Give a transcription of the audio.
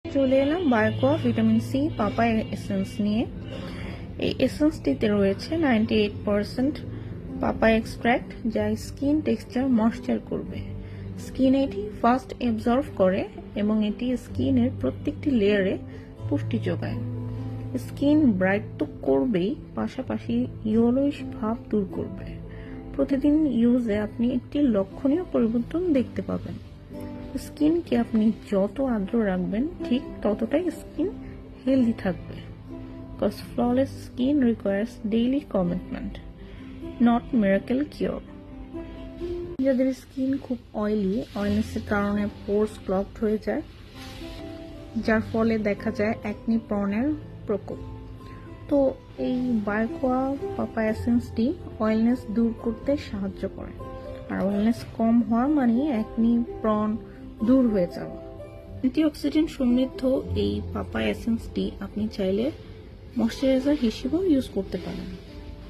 চলে এলাম বায়োকোয়া vitamin C papaya essence নিয়ে। এই এসেন্সটিতে রয়েছে 98% পাপায়া এক্সট্র্যাক্ট, যা স্কিন টেক্সচার ময়েশ্চার করবে। স্কিন এটি ফাস্ট অ্যাবজর্ব করে এবং এটি স্কিনের প্রত্যেকটি লেয়ারে পুষ্টি যোগায়। স্কিন ব্রাইট তো করবেই, পাশাপাশি ইয়েলোইশ ভাব দূর করবে। প্রতিদিন ইউজে আপনি একটি লক্ষণীয় পরিবর্তন দেখতে পাবেন। স্কিনকে আপনি যত আর্দ্র রাখবেন, ঠিক ততটাই স্কিন হেলদি থাকবে। Because flawless skin requires daily commitment, not miracle cure. যাদের স্কিন খুব অয়েলনেসের কারণে পোরস ক্লগড হয়ে যায়, যার ফলে দেখা যায় অ্যাকনি প্রনের প্রকোপ, তো এই বায়োকোয়া পাপায়া এসেন্সটি অয়েলনেস দূর করতে সাহায্য করে। আর অয়েলনেস কম হওয়া মানে অ্যাকনি প্রন দূর হয়ে যাওয়া। অ্যান্টিঅক্সিডেন্ট সমৃদ্ধ এই পাপায়া এসেন্সটি আপনি চাইলে ময়শ্চারাইজার হিসেবেও ইউজ করতে পারেন।